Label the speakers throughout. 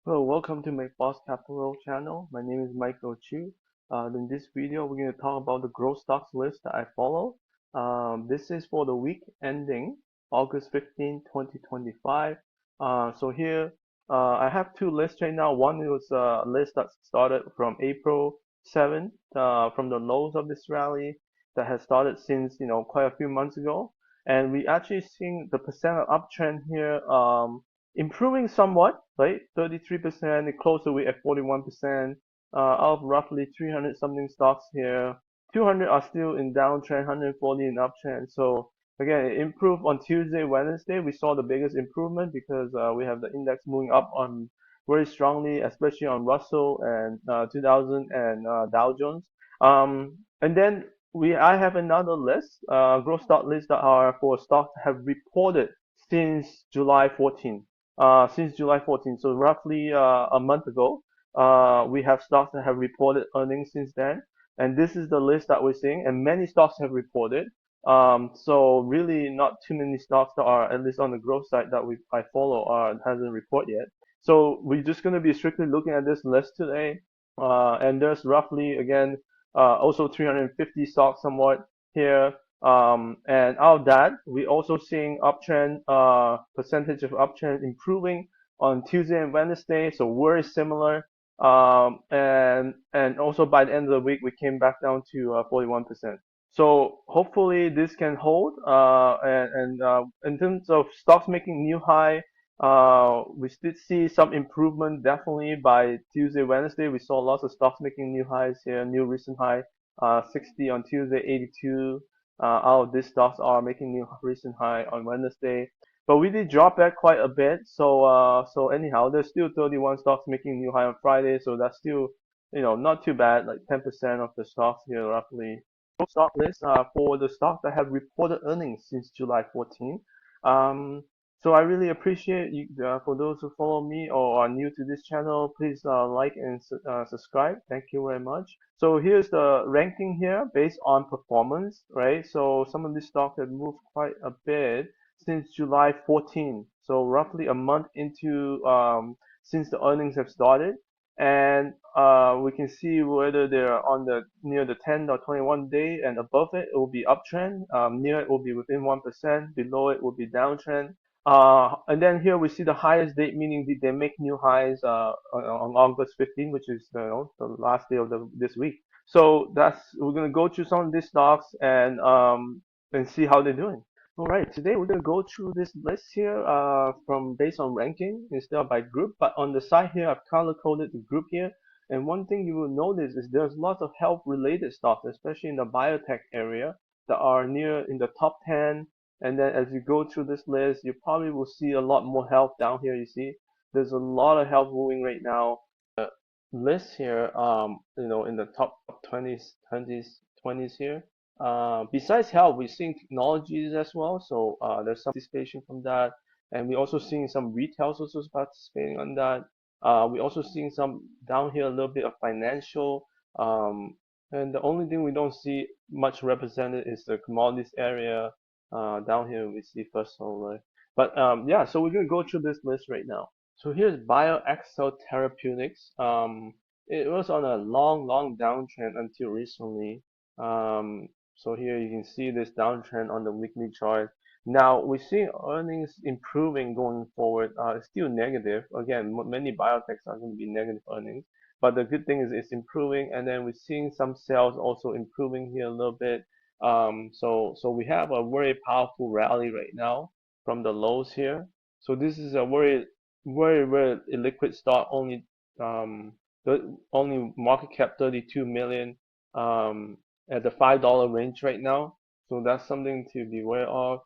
Speaker 1: Hello, welcome to my Boss Capital channel. My name is Michael Chu. In this video, we're going to talk about the growth stocks list that I follow. This is for the week ending August 15, 2025. So here, I have two lists right now. One was a list that started from April 7th, from the lows of this rally that has started since, quite a few months ago. And we actually seeing the percent of uptrend here, improving somewhat, right? 33%. It closed the week at 41%. Out of roughly 300 something stocks here, 200 are still in downtrend, 140 in uptrend. So again, it improved on Tuesday, Wednesday. We saw the biggest improvement because we have the index moving up on very strongly, especially on Russell and 2000 and Dow Jones. And then I have another list, growth stock list that are for stocks that have reported since July 14th. Since July 14th, so roughly a month ago, we have stocks that have reported earnings since then, and this is the list that we're seeing, and many stocks have reported. So really not too many stocks that are at least on the growth side that I follow hasn't reported yet. So we're just going to be strictly looking at this list today, and there's roughly again also 350 stocks somewhat here. And out of that, we also seeing uptrend, percentage of uptrend improving on Tuesday and Wednesday, so very similar. And also by the end of the week, we came back down to 41%. So hopefully this can hold. And in terms of stocks making new high, we did see some improvement definitely by Tuesday, Wednesday. We saw lots of stocks making new highs here, new recent high, 60 on Tuesday, 82. Out of these stocks are making new recent high on Wednesday. But we did drop back quite a bit. So anyhow, there's still 31 stocks making new high on Friday. So that's still, not too bad, like 10% of the stocks here roughly. Stock list for the stocks that have reported earnings since July 14. So I really appreciate you, for those who follow me or are new to this channel, please like and subscribe. Thank you very much. So here's the ranking here based on performance, right? So some of these stocks have moved quite a bit since July 14. So roughly a month into since the earnings have started, and we can see whether they're on the near the 10 or 21 day and above it will be uptrend, near it will be within 1%, below it will be downtrend. And then here we see the highest date, meaning they make new highs on August 15, which is the last day of this week. So we're gonna go through some of these stocks and see how they're doing. All right, today we're gonna go through this list here from based on ranking instead of by group. But on the side here, I've color coded the group here. And one thing you will notice is there's lots of health related stocks, especially in the biotech area, that are near in the top 10. And then as you go through this list, you probably will see a lot more health down here. You see, there's a lot of health moving right now. The list here, in the top 20s here. Besides health, we're seeing technologies as well. So there's some participation from that, and we're also seeing some retails also participating on that. We're also seeing some down here a little bit of financial. And the only thing we don't see much represented is the commodities area. Down here we see First Solar. But yeah, so we're gonna go through this list right now. So here's BioXcel Therapeutics. It was on a long downtrend until recently. So here you can see this downtrend on the weekly chart. Now we see earnings improving going forward. It's still negative. Again, many biotechs are going to be negative earnings, but the good thing is it's improving, and then we're seeing some sales also improving here a little bit. So we have a very powerful rally right now from the lows here. So this is a very illiquid stock. Only market cap 32 million. At the $5 range right now. So that's something to be aware of.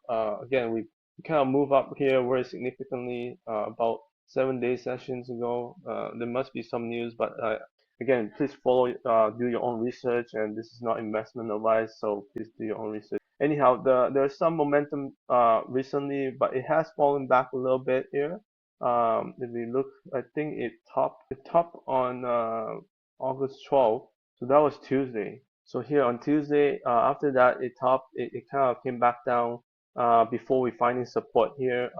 Speaker 1: Again, we kind of move up here very significantly about 7-day sessions ago. There must be some news, but again, please follow, do your own research, and this is not investment advice, so please do your own research. Anyhow, there's some momentum recently, but it has fallen back a little bit here. If we look, I think it topped on August 12th, so that was Tuesday. So here on Tuesday, after that it topped, it kind of came back down before we finding support here.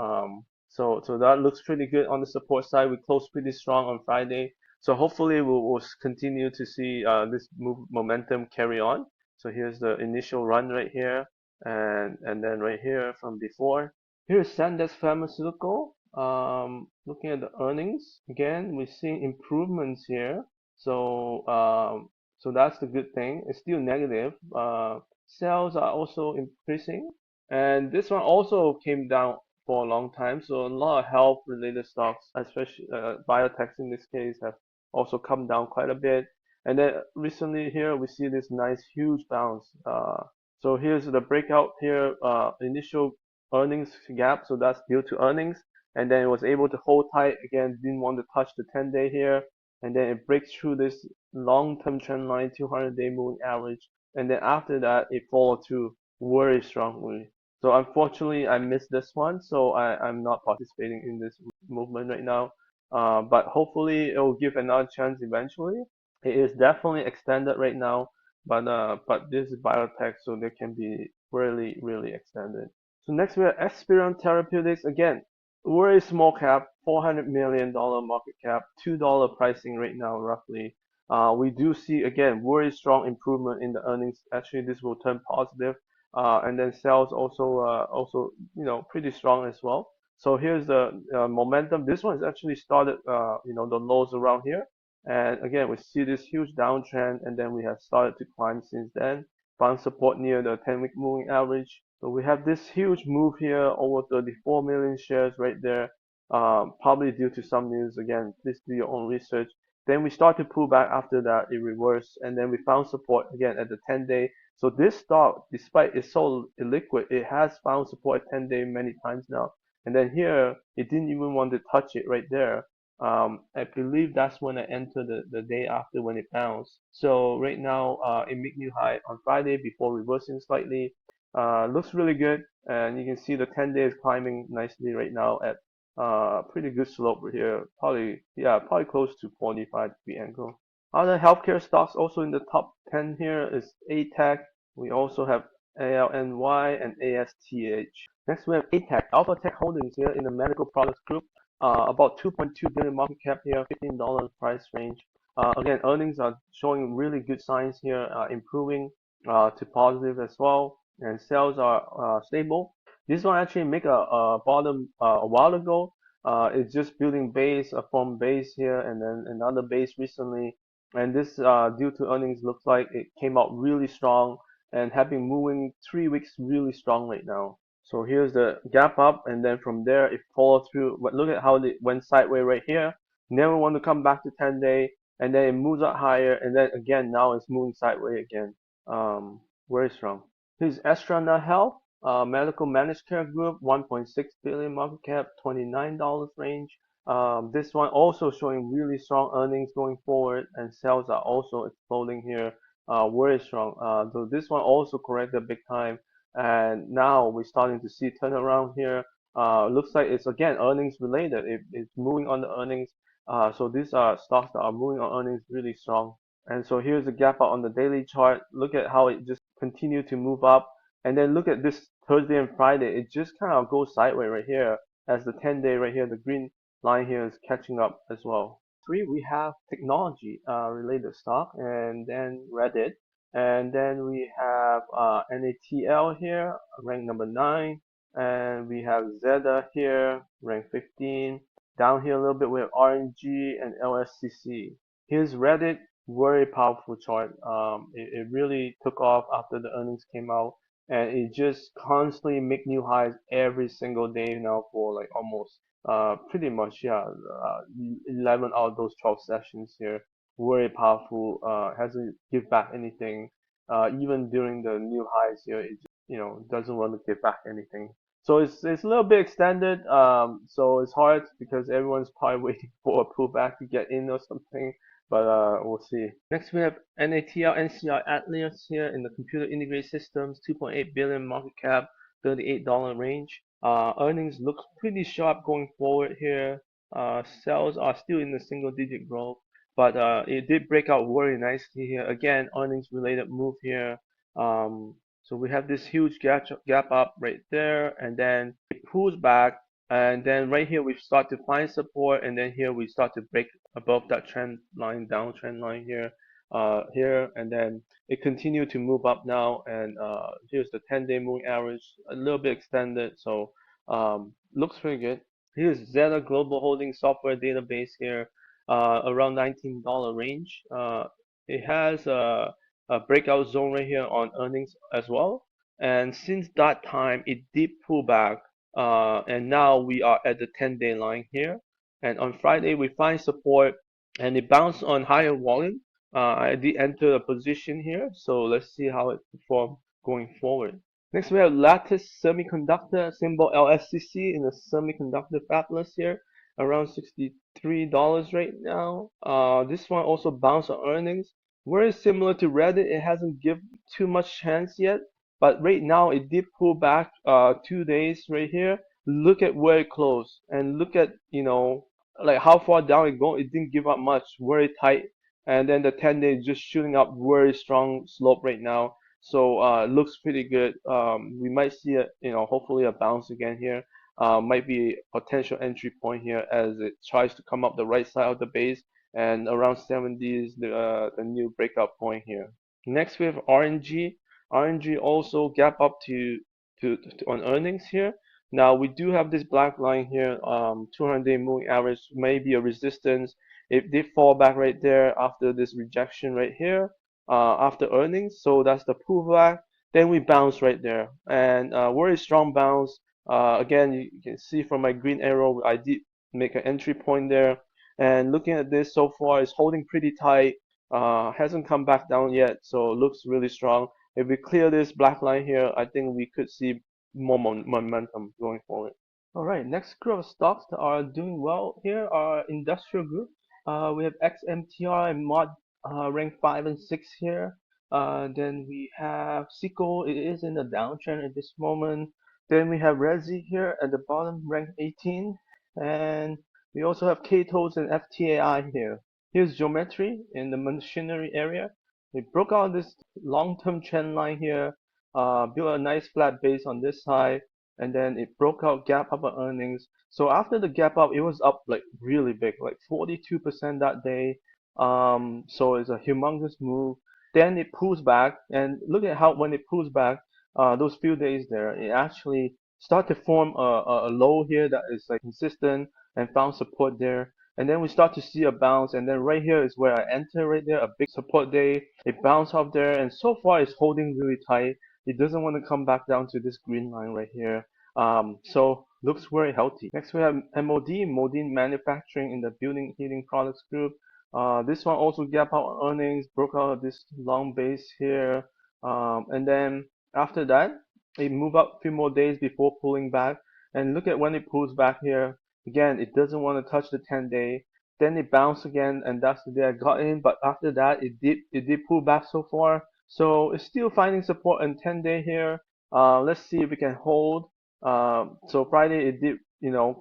Speaker 1: So that looks pretty good on the support side. We closed pretty strong on Friday. So hopefully we'll continue to see this momentum carry on. So here's the initial run right here, and then right here from before. Here's Sandex Pharmaceutical. Looking at the earnings again, we're seeing improvements here. So that's the good thing. It's still negative. Sales are also increasing, and this one also came down for a long time. So a lot of health related stocks, especially biotechs in this case, have also come down quite a bit. And then recently here we see this nice huge bounce. So here's the breakout here, initial earnings gap. So that's due to earnings, and then it was able to hold tight again. Didn't want to touch the 10-day here, and then it breaks through this long-term trend line, 200-day moving average, and then after that it followed through very strongly. So unfortunately, I missed this one, so I'm not participating in this movement right now. But hopefully, it will give another chance eventually. It is definitely extended right now, but this is biotech, so they can be really extended. So next we have Esperion Therapeutics. Again, very small cap, $400 million market cap, $2 pricing right now roughly. We do see again very strong improvement in the earnings. Actually, this will turn positive. And then sales also pretty strong as well. So here's the momentum. This one is actually started the lows around here, and again we see this huge downtrend, and then we have started to climb since then. Found support near the 10-week moving average. So we have this huge move here, over 34 million shares right there. Probably due to some news. Again, please do your own research. Then we start to pull back after that, it reversed, and then we found support again at the 10-day. So this stock, despite it's so illiquid, it has found support at 10-day many times now. And then here, it didn't even want to touch it right there. I believe that's when I entered the day after when it bounced. So right now, it made new high on Friday before reversing slightly. Looks really good, and you can see the 10-day is climbing nicely right now at pretty good slope right here. Probably close to 45-degree angle. Other healthcare stocks also in the top 10 here is ATEC. We also have ALNY and ASTH. Next we have ATEC, Alpha Tech Holdings here in the medical products group. About 2.2 billion market cap here, $15 price range. Again, earnings are showing really good signs here, improving to positive as well, and sales are stable. This one actually make a bottom a while ago. It's just building base, a form base here, and then another base recently. And this, due to earnings, looks like it came out really strong and have been moving 3 weeks really strong right now. So here's the gap up, and then from there it followed through. But look at how it went sideways right here. Never want to come back to 10-day, and then it moves up higher, and then again now it's moving sideways again. Very strong. Here's Astrana Health, medical managed care group, 1.6 billion market cap, $29 range. This one also showing really strong earnings going forward, and sales are also exploding here, very strong. So this one also corrected big time, and now we're starting to see turnaround here. Looks like it's again earnings related. It's moving on the earnings. So these are stocks that are moving on earnings really strong. And so here's the gap out on the daily chart. Look at how it just continued to move up. And then look at this Thursday and Friday. It just kind of goes sideways right here as the 10-day right here, the green line here is catching up as well. Three, we have technology related stock, and then Reddit. And then we have NATL here, ranked number 9. And we have ZETA here, ranked 15. Down here a little bit, we have RNG and LSCC. Here's Reddit, very powerful chart. It really took off after the earnings came out, and it just constantly make new highs every single day now for like almost pretty much 11 out of those 12 sessions here. Very powerful. Hasn't give back anything. Even during the new highs here, it just, doesn't want to give back anything. So it's a little bit extended. So it's hard because everyone's probably waiting for a pullback to get in or something. But we'll see. Next we have NATL NCI Atlas here in the computer integrated systems, 2.8 billion market cap, $38 range. Earnings look pretty sharp going forward here. Sales are still in the single digit growth, but it did break out very nicely here. Again, earnings related move here. So we have this huge gap up right there, and then it pulls back, and then right here we start to find support, and then here we start to break above that trend line, downtrend line here, and then it continued to move up now, and here's the 10-day moving average, a little bit extended, so looks pretty good. Here's ZETA Global Holding Software Database here, around $19 range. It has a breakout zone right here on earnings as well, and since that time it did pull back, and now we are at the 10-day line here, and on Friday we find support and it bounced on higher volume. I did enter a position here, so let's see how it performs going forward. Next, we have Lattice Semiconductor, symbol LSCC in the semiconductor fabless here, around $63 right now. This one also bounced on earnings. Very similar to Reddit, it hasn't given too much chance yet, but right now it did pull back 2 days right here. Look at where it closed, and look at, like how far down it go. It didn't give up much, very tight, and then the 10-day is just shooting up very strong slope right now. So looks pretty good. We might see hopefully a bounce again here. Might be a potential entry point here as it tries to come up the right side of the base, and around 70 is the new breakout point here. Next we have RNG. RNG also gap up to on earnings here. Now we do have this black line here, 200-day moving average, maybe a resistance. It did fall back right there after this rejection right here, after earnings. So that's the pullback. Then we bounce right there, and very strong bounce. Again, you can see from my green arrow, I did make an entry point there. And looking at this so far, it's holding pretty tight. Hasn't come back down yet, so it looks really strong. If we clear this black line here, I think we could see more momentum going forward. All right, next group of stocks that are doing well here are industrial group. We have XMTR and MOD ranked 5 and 6 here. Then we have SICO, it is in a downtrend at this moment. Then we have Resi here at the bottom, ranked 18. And we also have KTOS and FTAI here. Here's Geometry in the machinery area. It broke out this long-term trend line here, built a nice flat base on this side, and then it broke out, gap up on earnings. So after the gap up, it was up like really big, like 42% that day. So it's a humongous move. Then it pulls back, and look at how when it pulls back, those few days there, it actually start to form a low here that is like consistent and found support there. And then we start to see a bounce, and then right here is where I enter right there, a big support day. It bounced off there, and so far it's holding really tight. It doesn't want to come back down to this green line right here. So looks very healthy. Next we have MOD, Modine Manufacturing in the Building Heating Products Group. This one also gap out on earnings, broke out of this long base here, and then after that it moved up a few more days before pulling back. And look at when it pulls back here. Again, it doesn't want to touch the 10-day. Then it bounced again, and that's the day I got in. But after that, it did pull back so far. So it's still finding support on 10-day here. Let's see if we can hold. So Friday it did,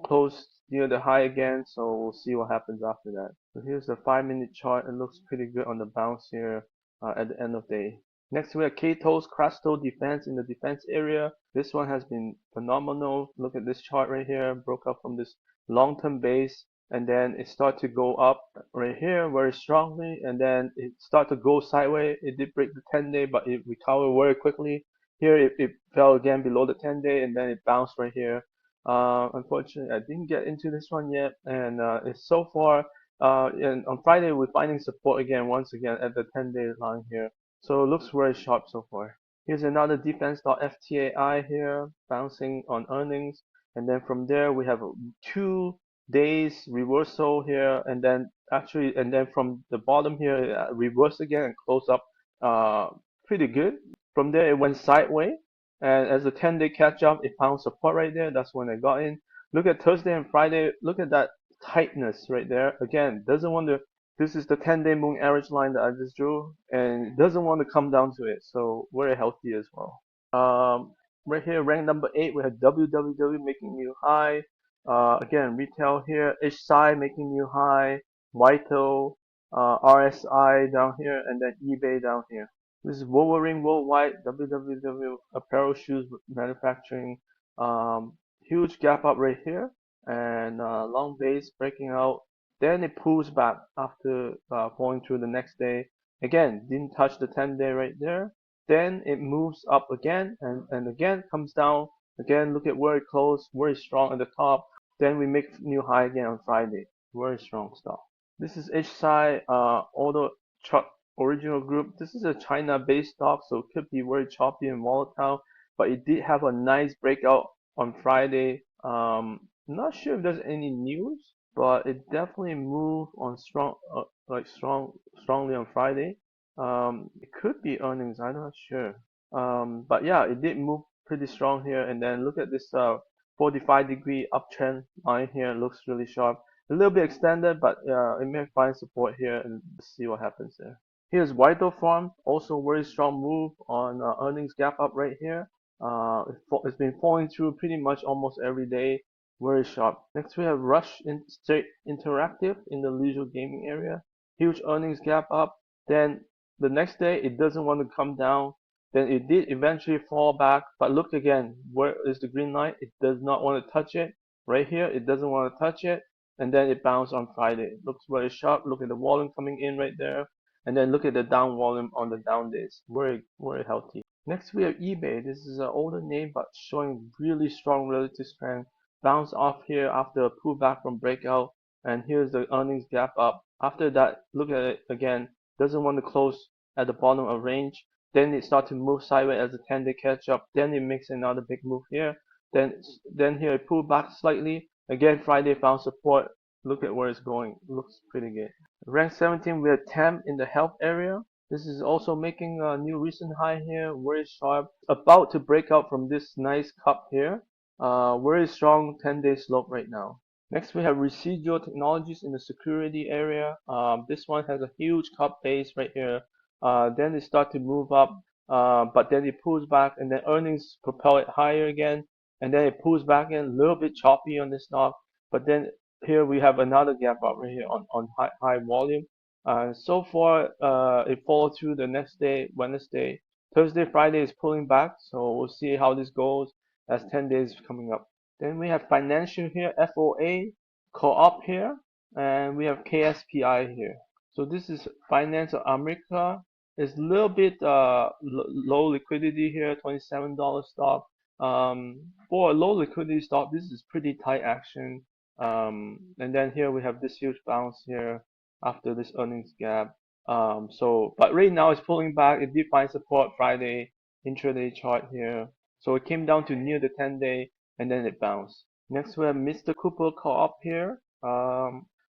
Speaker 1: close near the high again. So we'll see what happens after that. So here's the 5-minute chart. It looks pretty good on the bounce here at the end of day. Next we have KTOS, Crasto Defense in the defense area. This one has been phenomenal. Look at this chart right here. Broke up from this long-term base, and then it started to go up right here very strongly, and then it started to go sideways. It did break the 10-day, but it recovered very quickly. Here it fell again below the 10-day, and then it bounced right here. Unfortunately, I didn't get into this one yet, and it's so far. And on Friday, we're finding support again, once again, at the 10-day line here. So it looks very sharp so far. Here's another defense.FTAI here, bouncing on earnings. And then from there, we have 2 days reversal here, and then from the bottom here, it reversed again and closed up pretty good. From there, it went sideways, and as the 10-day catch up, it found support right there. That's when I got in. Look at Thursday and Friday. Look at that tightness right there. Again, doesn't want to. This is the 10-day moving average line that I just drew, and it doesn't want to come down to it. So very healthy as well. Right here, rank number 8, we have WWW making new high. Again, retail here, HSI making new high, Vital, RSI down here, and then eBay down here. This is Wolverine Worldwide, WWW apparel shoes manufacturing. Huge gap up right here. and long base breaking out. Then it pulls back after falling through the next day. Again, didn't touch the 10-day right there. Then it moves up again and again comes down. Again, look at where it closed, very strong at the top. Then we make new high again on Friday. Very strong stuff. This is HSI Auto Truck Original Group. This is a China-based stock, so it could be very choppy and volatile, but it did have a nice breakout on Friday. Not sure if there's any news, but it definitely moved on strongly on Friday. It could be earnings, I'm not sure. But yeah, it did move pretty strong here, and then look at this 45-degree uptrend line here. It looks really sharp. A little bit extended, but it may find support here, and see what happens there. Here's Vital Farm, also very strong move on earnings gap up right here. It's been falling through pretty much almost every day. Very sharp. Next we have Rush Interactive in the leisure gaming area. Huge earnings gap up. Then the next day it doesn't want to come down. Then it did eventually fall back. But look again, where is the green line? It does not want to touch it. Right here, it doesn't want to touch it. And then it bounced on Friday. It looks very sharp. Look at the volume coming in right there. And then look at the down volume on the down days. Very, very healthy. Next we have eBay. This is an older name but showing really strong relative strength. Bounce off here after a pullback from breakout, and here's the earnings gap up. After that, look at it again. Doesn't want to close at the bottom of range. Then it starts to move sideways as the 10-day catch up. Then it makes another big move here. Then here it pulled back slightly. Again, Friday found support. Look at where it's going. Looks pretty good. Rank 17, we have TEM in the health area. This is also making a new recent high here, very sharp. About to break out from this nice cup here. Very strong 10-day slope right now. Next we have Residual Technologies in the security area. This one has a huge cup base right here. Then it starts to move up, but then it pulls back, and then earnings propel it higher again, and then it pulls back in, a little bit choppy on this stock. But then here we have another gap up right here on high volume. So far, it followed through the next day, Wednesday. Thursday, Friday is pulling back, so we'll see how this goes as 10 days coming up. Then we have financial here, FOA, Co-op here, and we have KSPI here. So this is Finance of America. It's a little bit low liquidity here, $27 stock. For a low liquidity stock, this is pretty tight action. And then here we have this huge bounce here after this earnings gap. But right now it's pulling back. It did find support Friday intraday chart here. So it came down to near the 10-day, and then it bounced. Next we have Mr. Cooper Co-op here.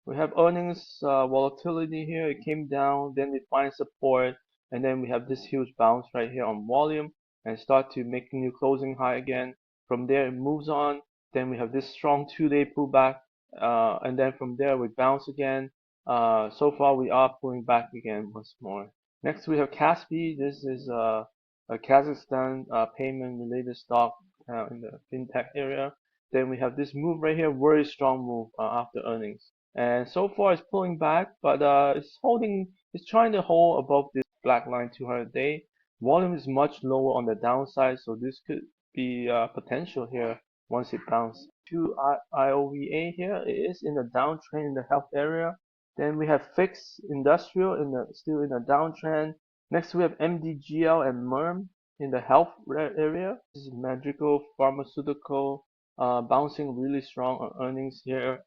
Speaker 1: We have earnings volatility here. It came down, then it finds support, and then we have this huge bounce right here on volume and start to make a new closing high again. From there it moves on. Then we have this strong 2-day pullback, and then from there we bounce again. So far we are pulling back again once more. Next we have Kaspi. This is a Kazakhstan payment related stock in the fintech area. Then we have this move right here, very strong move after earnings. And so far it's pulling back, but it's trying to hold above this black line 200-day. Volume is much lower on the downside, so this could be potential here once it bounces. To IOVA here, it is in the downtrend in the health area. Then we have Fixed Industrial still in the downtrend. Next we have MDGL and MIRM in the health area. This is Magical Pharmaceutical, bouncing really strong on earnings here.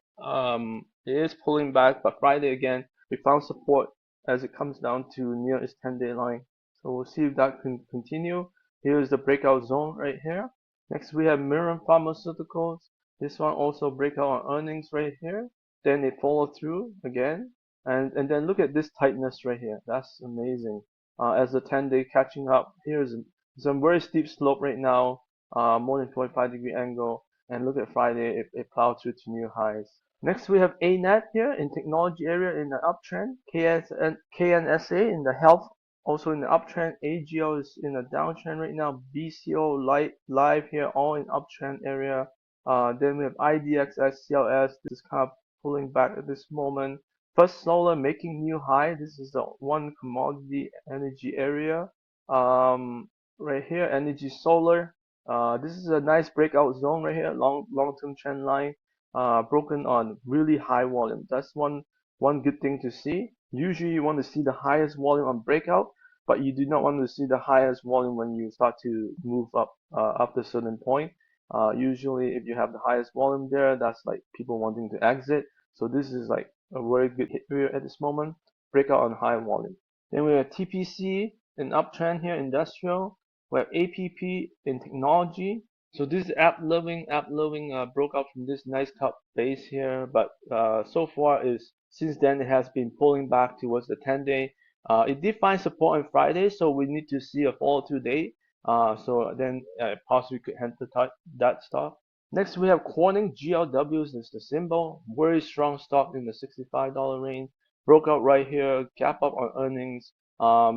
Speaker 1: It is pulling back, but Friday again we found support as it comes down to near its 10-day line. So we'll see if that can continue. Here is the breakout zone right here. Next we have MIRM Pharmaceuticals. This one also breakout on earnings right here. Then it followed through again, and then look at this tightness right here. That's amazing. As the 10-day catching up, here's some very steep slope right now, more than 45-degree angle. And look at Friday, it plowed through to new highs. Next we have ANET here in technology area in the uptrend. KNSA in the health, also in the uptrend. AGL is in the downtrend right now. BCO live here, all in uptrend area. Then we have IDX, SCLS. This is kind of pulling back at this moment. First Solar making new high. This is the one commodity energy area. Right here, energy solar. This is a nice breakout zone right here, long-term trend line. broken on really high volume. That's one good thing to see. Usually you want to see the highest volume on breakout, but you do not want to see the highest volume when you start to move up after a certain point. Usually if you have the highest volume there, that's like people wanting to exit. So this is like a very good hit here at this moment. Breakout on high volume. Then we have TPC in uptrend here, industrial. We have APP in technology. So this is app loving broke out from this nice top base here, but so far is since then it has been pulling back towards the 10-day. It did find support on Friday, so we need to see a follow through day. So then possibly could enter that stock. Next we have Corning GLWs is the symbol. Very strong stock in the $65 range. Broke out right here, gap up on earnings.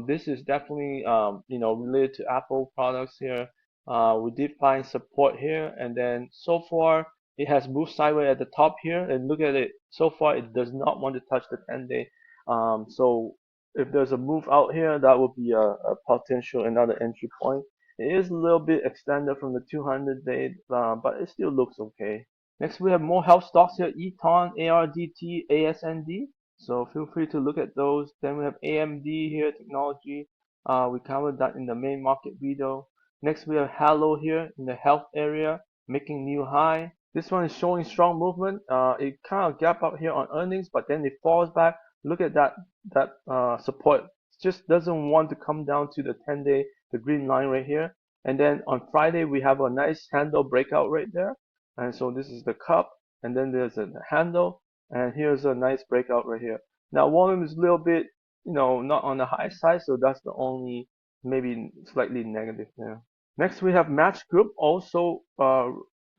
Speaker 1: This is definitely related to Apple products here. We did find support here, and then so far it has moved sideways at the top here, and look at it. So far it does not want to touch the 10-day. So if there's a move out here, that would be a potential another entry point. It is a little bit extended from the 200-day, but it still looks okay. Next we have more health stocks here: ETON, ARDT, ASND. So feel free to look at those. Then we have AMD here, technology. We covered that in the main market video. Next we have Halo here in the health area, making new high. This one is showing strong movement. It kind of gap up here on earnings, but then it falls back. Look at that support. It just doesn't want to come down to the 10-day, the green line right here. And then on Friday we have a nice handle breakout right there. And so this is the cup, and then there's a handle, and here's a nice breakout right here. Now volume is a little bit, not on the high side, so that's the only maybe slightly negative there. Next we have Match Group, also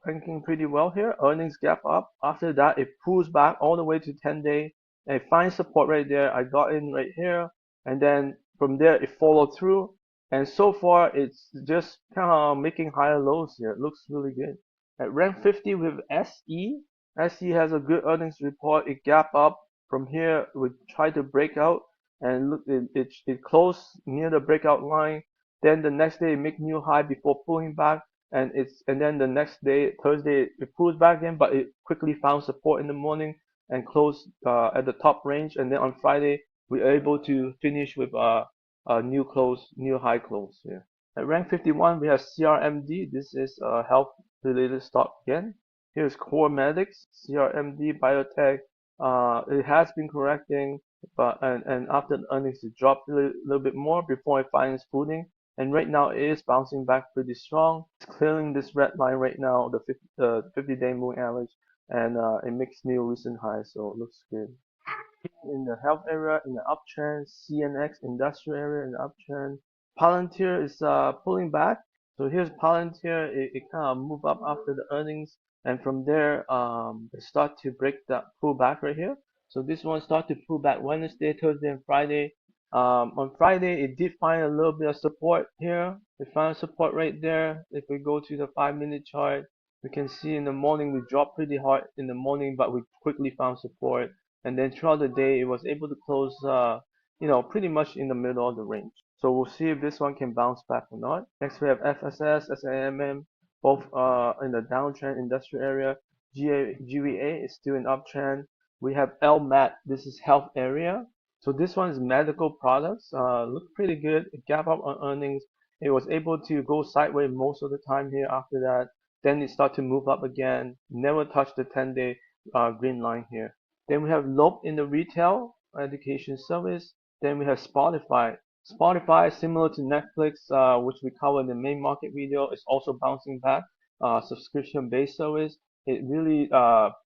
Speaker 1: ranking pretty well here. Earnings gap up. After that it pulls back all the way to 10-day, and it finds support right there. I got in right here, and then from there it followed through, and so far it's just kind of making higher lows here. It looks really good. At rank 50 with SE. SE has a good earnings report. It gap up from here. We try to break out, and look, it closed near the breakout line. Then the next day it make new high before pulling back, and then the next day, Thursday, it pulls back in, but it quickly found support in the morning and closed at the top range. And then on Friday we are able to finish with a new high close here. At rank 51 we have CRMD. This is a health related stock again. Here's Core Medics, CRMD, Biotech. It has been correcting, but and after the earnings it dropped a little bit more before it finds footing. And right now it is bouncing back pretty strong. It's clearing this red line right now, the 50-day moving average, and it makes new recent highs, so it looks good. In the health area, in the uptrend, CNX industrial area in the uptrend. Palantir is pulling back. So here's Palantir. It kind of move up after the earnings, and from there they start to break that pull back right here. So this one start to pull back Wednesday, Thursday, and Friday. On Friday it did find a little bit of support here. It found support right there. If we go to the 5-minute chart, we can see in the morning we dropped pretty hard in the morning, but we quickly found support. And then throughout the day it was able to close pretty much in the middle of the range. So we'll see if this one can bounce back or not. Next we have FSS, SAMM, both in the downtrend industrial area. GVA is still in uptrend. We have LMAT. This is health area. So this one is medical products. Look pretty good. It gap up on earnings. It was able to go sideways most of the time here after that. Then it started to move up again. Never touched the 10-day green line here. Then we have Lope in the retail education service. Then we have Spotify. Spotify, similar to Netflix, which we covered in the main market video, is also bouncing back. Subscription-based service. It really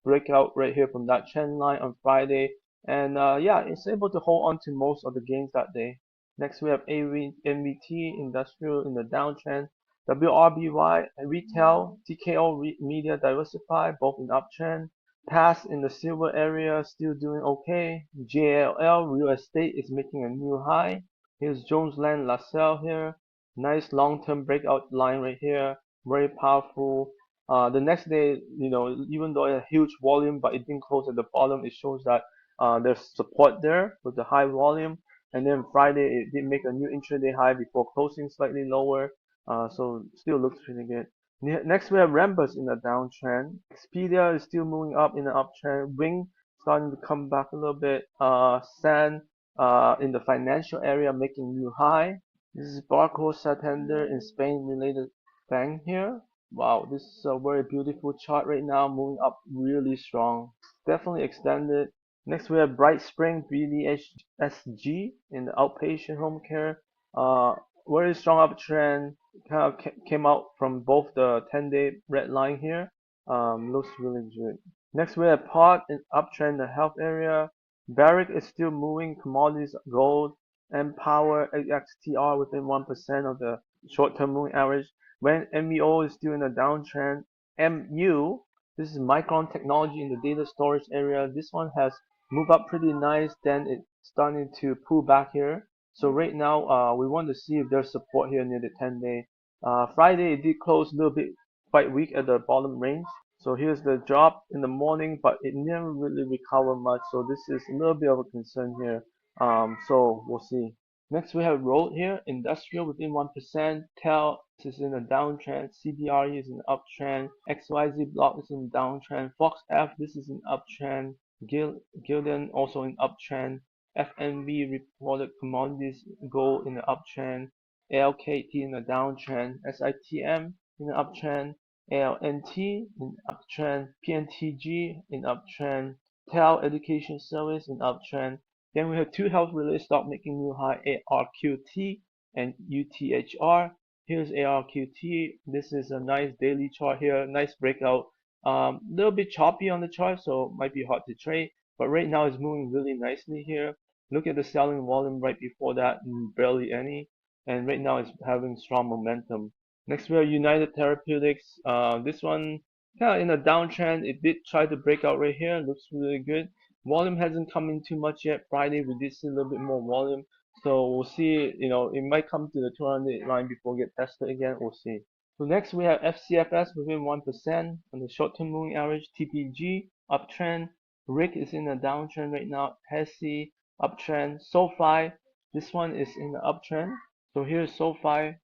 Speaker 1: break out right here from that trend line on Friday, and yeah, it's able to hold on to most of the gains that day. Next we have NVT industrial in the downtrend. WRBY retail, TKO media diversify, both in uptrend. PAS in the silver area still doing okay. JLL real estate is making a new high. Here's Jones Lang LaSalle here. Nice long-term breakout line right here. Very powerful. The next day, even though a huge volume, but it didn't close at the bottom, it shows that there's support there with the high volume. And then Friday, it did make a new intraday high before closing slightly lower. So still looks pretty good. Next, we have Rambus in a downtrend. Expedia is still moving up in an uptrend. Wing starting to come back a little bit. SAN in the financial area making new high. This is Barco Santander in Spain related bank here. Wow, this is a very beautiful chart right now, moving up really strong. Definitely extended. Next, we have Bright Spring BTSG in the outpatient home care. Very strong uptrend. Kind of came out from both the 10-day red line here. Looks really good. Next, we have Pod in uptrend, the health area. Barrick is still moving. Commodities, gold, and power XTR within 1% of the short-term moving average. When MVO is still in a downtrend. MU, this is Micron Technology in the data storage area. This one has moved up pretty nice. Then it's starting to pull back here. So right now, we want to see if there's support here near the 10-day. Friday it did close a little bit quite weak at the bottom range. So here's the drop in the morning, but it never really recovered much. So this is a little bit of a concern here. So we'll see. Next we have road here, industrial within 1%. TEL is in a downtrend. CBRE is in an uptrend. XYZ block is in a downtrend. Fox F, this is an uptrend. Gildan also in uptrend. FNB reported commodities gold in the uptrend. ALKT in a downtrend. SITM in an uptrend. ALNT in uptrend. PNTG in uptrend. TEL Education Service in uptrend. Then we have two health-related stocks making new high, ARQT and UTHR. Here's ARQT. This is a nice daily chart here, nice breakout. Little bit choppy on the chart, so might be hard to trade. But right now it's moving really nicely here. Look at the selling volume right before that, barely any. And right now it's having strong momentum. Next we have United Therapeutics. This one kind of in a downtrend. It did try to break out right here. Looks really good. Volume hasn't come in too much yet. Friday we did see a little bit more volume. So we'll see, it might come to the 200 line before get tested again. We'll see. So next we have FCFS within 1% on the short-term moving average. TPG uptrend. RIC is in a downtrend right now. HESI uptrend. SoFi, this one is in the uptrend. So here's SoFi.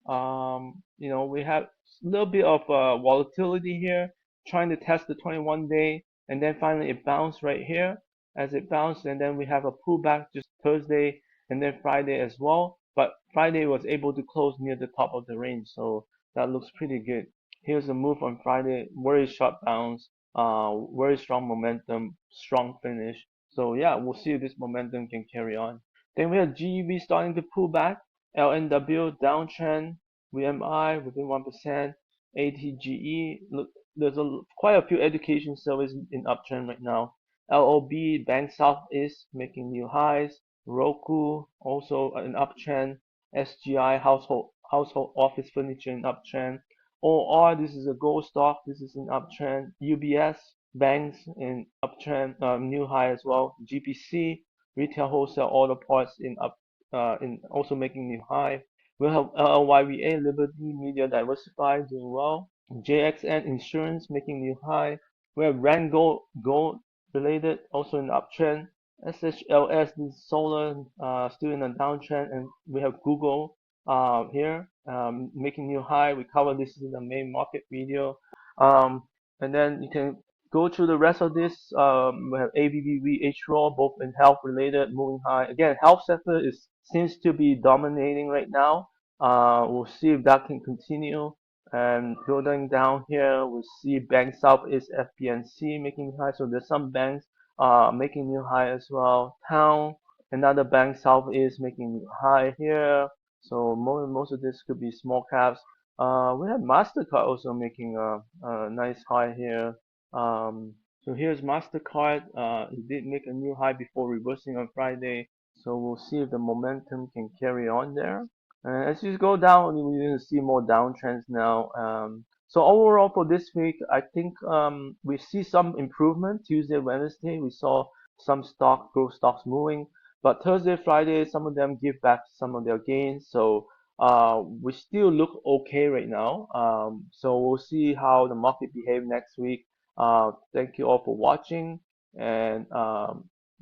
Speaker 1: We have a little bit of volatility here, trying to test the 21-day, and then finally it bounced right here. As it bounced, and then we have a pullback just Thursday and then Friday as well. But Friday was able to close near the top of the range, so that looks pretty good. Here's a move on Friday, very sharp bounce, very strong momentum, strong finish. So yeah, we'll see if this momentum can carry on. Then we have GEV starting to pull back, LNW downtrend, VMI within 1%, ATGE. Look, there's quite a few education services in uptrend right now. LOB, Bank Southeast making new highs. Roku also an uptrend. SGI, household office furniture in uptrend. OR, this is a gold stock. This is an uptrend. UBS, banks in uptrend, new high as well. GPC, retail wholesale auto parts in also making new high. We have LLYVA, Liberty Media Diversified doing well. JXN Insurance making new high. We have Rand Gold related, also in uptrend. SHLS, this is solar, still in a downtrend, and we have Google here making new high. We covered this in the main market video, and then you can go through the rest of this. We have ABBV, HROW, both in health related, moving high. Again, health sector seems to be dominating right now. We'll see if that can continue. And going down here, we see Bank Southeast FPNC making high. So there's some banks making new high as well. Town, another bank Southeast making new high here. So most of this could be small caps. We have Mastercard also making a nice high here. So here's Mastercard. It did make a new high before reversing on Friday. So we'll see if the momentum can carry on there. As you go down, we're going to see more downtrends now. So overall for this week, I think we see some improvement. Tuesday, Wednesday, we saw some growth stocks moving. But Thursday, Friday, some of them give back some of their gains. So we still look okay right now. So we'll see how the market behave next week. Thank you all for watching. And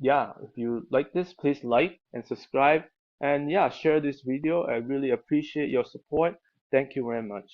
Speaker 1: yeah, if you like this, please like and subscribe. And yeah, share this video. I really appreciate your support. Thank you very much.